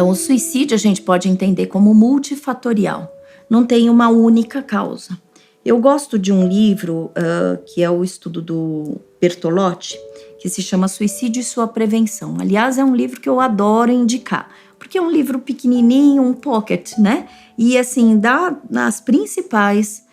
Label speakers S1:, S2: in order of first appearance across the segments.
S1: Então, o suicídio a gente pode entender como multifatorial, não tem uma única causa. Eu gosto de um livro que é o estudo do Bertolotti, que se chama Suicídio e Sua Prevenção. Aliás, é um livro que eu adoro indicar, porque é um livro pequenininho, um pocket, né? E assim, dá as principais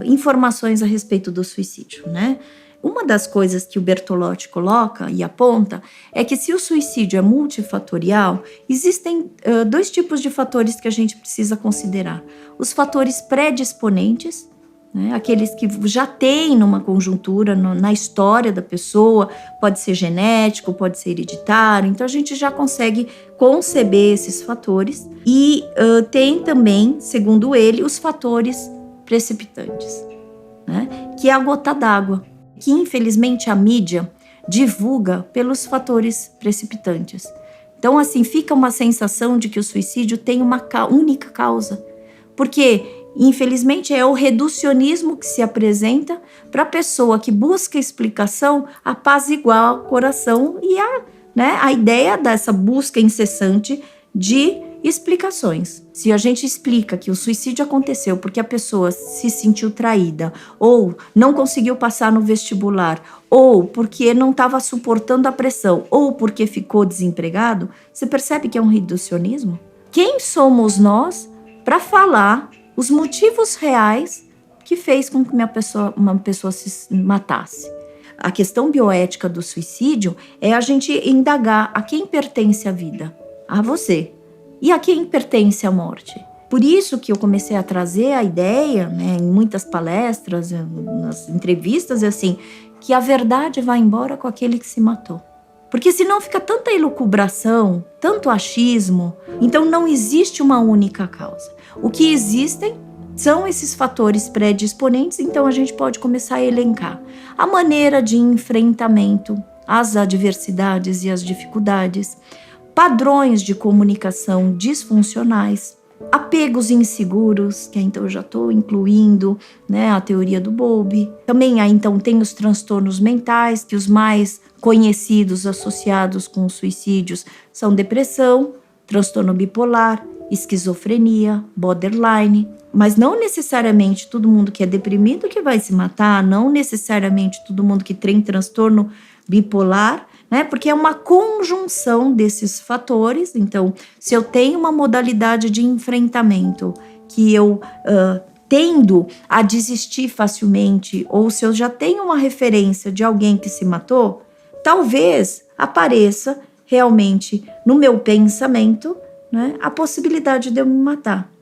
S1: informações a respeito do suicídio, né? Uma das coisas que o Bertolotti coloca e aponta é que se o suicídio é multifatorial, existem 2 tipos de fatores que a gente precisa considerar. Os fatores predisponentes, né, aqueles que já têm numa conjuntura, na história da pessoa, pode ser genético, pode ser hereditário, então a gente já consegue conceber esses fatores. E tem também, segundo ele, os fatores precipitantes, né, que é a gota d'água, que infelizmente a mídia divulga pelos fatores precipitantes. Então, assim, fica uma sensação de que o suicídio tem uma única causa, porque infelizmente é o reducionismo que se apresenta para a pessoa que busca explicação apaziguar o coração e a ideia dessa busca incessante de explicações. Se a gente explica que o suicídio aconteceu porque a pessoa se sentiu traída, ou não conseguiu passar no vestibular, ou porque não estava suportando a pressão, ou porque ficou desempregado, você percebe que é um reducionismo? Quem somos nós para falar os motivos reais que fez com que uma pessoa se matasse? A questão bioética do suicídio é a gente indagar a quem pertence a vida. A você. E a quem pertence a morte? Por isso que eu comecei a trazer a ideia, né, em muitas palestras, nas entrevistas, assim, que a verdade vai embora com aquele que se matou. Porque senão fica tanta elucubração, tanto achismo, então não existe uma única causa. O que existem são esses fatores predisponentes, então a gente pode começar a elencar a maneira de enfrentamento às adversidades e às dificuldades, padrões de comunicação disfuncionais, apegos inseguros, que então eu já estou incluindo, né, a teoria do Bowlby. Também então tem os transtornos mentais, que os mais conhecidos associados com os suicídios são depressão, transtorno bipolar, esquizofrenia, borderline. Mas não necessariamente todo mundo que é deprimido que vai se matar, não necessariamente todo mundo que tem transtorno bipolar, né? Porque é uma conjunção desses fatores. Então, se eu tenho uma modalidade de enfrentamento que eu tendo a desistir facilmente, ou se eu já tenho uma referência de alguém que se matou, talvez apareça realmente no meu pensamento, né, a possibilidade de eu me matar.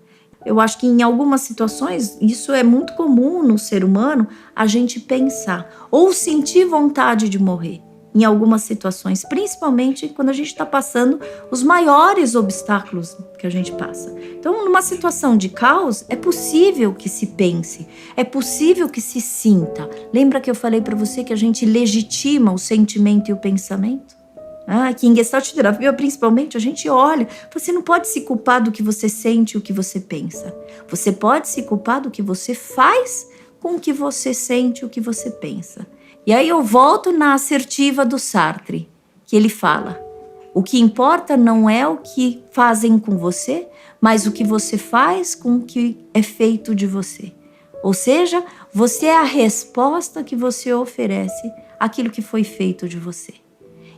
S1: Eu acho que em algumas situações isso é muito comum no ser humano, a gente pensar ou sentir vontade de morrer. Em algumas situações, principalmente quando a gente está passando os maiores obstáculos que a gente passa. Então, numa situação de caos, é possível que se pense, é possível que se sinta. Lembra que eu falei para você que a gente legitima o sentimento e o pensamento? Que em Gestalt terapia, principalmente, a gente olha, você não pode se culpar do que você sente e o que você pensa. Você pode se culpar do que você faz com o que você sente e o que você pensa. E aí eu volto na assertiva do Sartre, que ele fala: o que importa não é o que fazem com você, mas o que você faz com o que é feito de você. Ou seja, você é a resposta que você oferece àquilo que foi feito de você.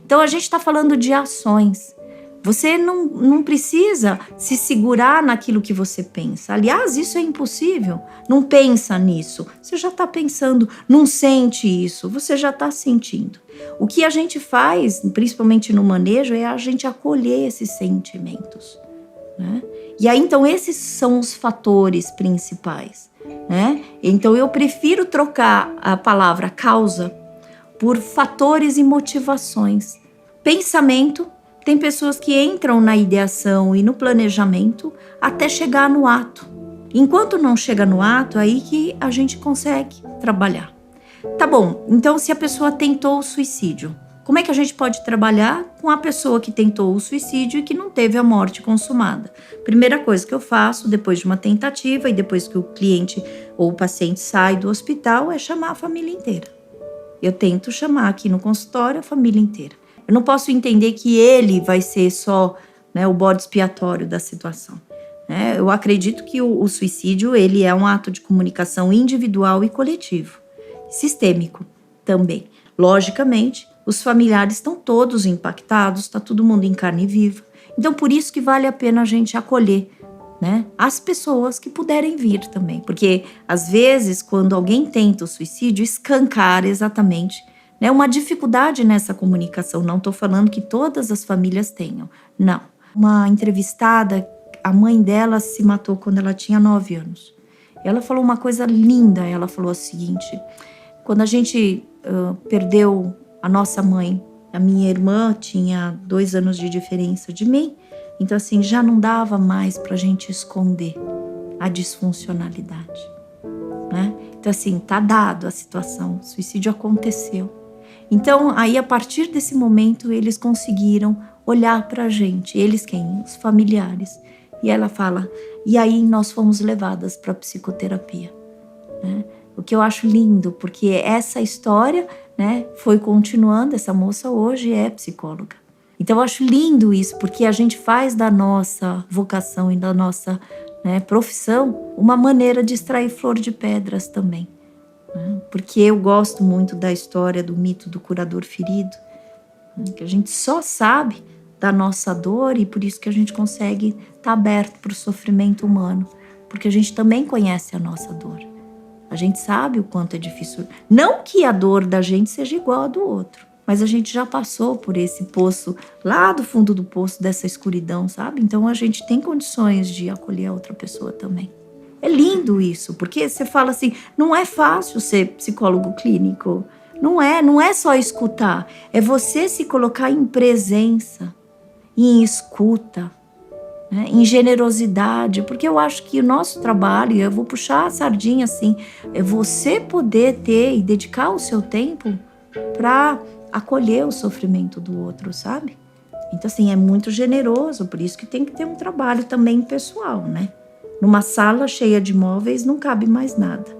S1: Então a gente está falando de ações. Você não precisa se segurar naquilo que você pensa. Aliás, isso é impossível. Não pensa nisso. Você já está pensando. Não sente isso. Você já está sentindo. O que a gente faz, principalmente no manejo, é a gente acolher esses sentimentos, né? E aí, então, esses são os fatores principais, né? Então, eu prefiro trocar a palavra causa por fatores e motivações. Pensamento. Tem pessoas que entram na ideação e no planejamento até chegar no ato. Enquanto não chega no ato, é aí que a gente consegue trabalhar. Tá bom, então se a pessoa tentou o suicídio, como é que a gente pode trabalhar com a pessoa que tentou o suicídio e que não teve a morte consumada? Primeira coisa que eu faço depois de uma tentativa e depois que o cliente ou o paciente sai do hospital é chamar a família inteira. Eu tento chamar aqui no consultório a família inteira. Eu não posso entender que ele vai ser só né, o bode expiatório da situação. Eu acredito que o suicídio ele é um ato de comunicação individual e coletivo, sistêmico também. Logicamente, os familiares estão todos impactados, está todo mundo em carne viva. Então, por isso que vale a pena a gente acolher, né, as pessoas que puderem vir também. Porque, às vezes, quando alguém tenta o suicídio, escancara exatamente, né, uma dificuldade nessa comunicação. Não estou falando que todas as famílias tenham, não. Uma entrevistada, a mãe dela se matou quando ela tinha 9 anos. Ela falou uma coisa linda, ela falou o seguinte: quando a gente perdeu a nossa mãe, a minha irmã tinha 2 anos de diferença de mim, então assim, já não dava mais pra gente esconder a disfuncionalidade, né? Então assim, tá dado a situação, o suicídio aconteceu. Então aí a partir desse momento eles conseguiram olhar pra gente, eles quem? Os familiares. E ela fala, e aí nós fomos levadas para psicoterapia, né? O que eu acho lindo, porque essa história, né, foi continuando, essa moça hoje é psicóloga. Então eu acho lindo isso, porque a gente faz da nossa vocação e da nossa, né, profissão uma maneira de extrair flor de pedras também, né? Porque eu gosto muito da história do mito do curador ferido, né, que a gente só sabe da nossa dor e por isso que a gente consegue estar aberto para o sofrimento humano, porque a gente também conhece a nossa dor. A gente sabe o quanto é difícil. Não que a dor da gente seja igual à do outro, mas a gente já passou por esse poço, lá do fundo do poço, dessa escuridão, sabe? Então a gente tem condições de acolher a outra pessoa também. É lindo isso, porque você fala assim, não é fácil ser psicólogo clínico. Não é só escutar, é você se colocar em presença, em escuta, né, em generosidade, porque eu acho que o nosso trabalho, eu vou puxar a sardinha assim, é você poder ter e dedicar o seu tempo para acolher o sofrimento do outro, sabe? Então assim, é muito generoso, por isso que tem que ter um trabalho também pessoal, né? Numa sala cheia de móveis não cabe mais nada.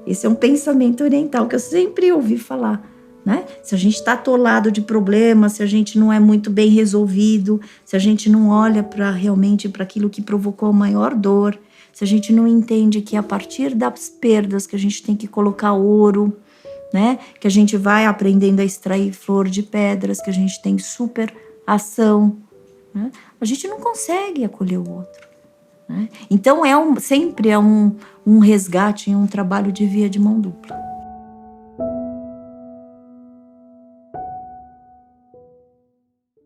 S1: Esse é um pensamento oriental que eu sempre ouvi falar, né? Se a gente está atolado de problemas, se a gente não é muito bem resolvido, se a gente não olha para realmente para aquilo que provocou a maior dor, se a gente não entende que a partir das perdas que a gente tem que colocar ouro, né? Que a gente vai aprendendo a extrair flor de pedras, que a gente tem super ação, né? A gente não consegue acolher o outro, né? Então sempre é um resgate, um trabalho de via de mão dupla.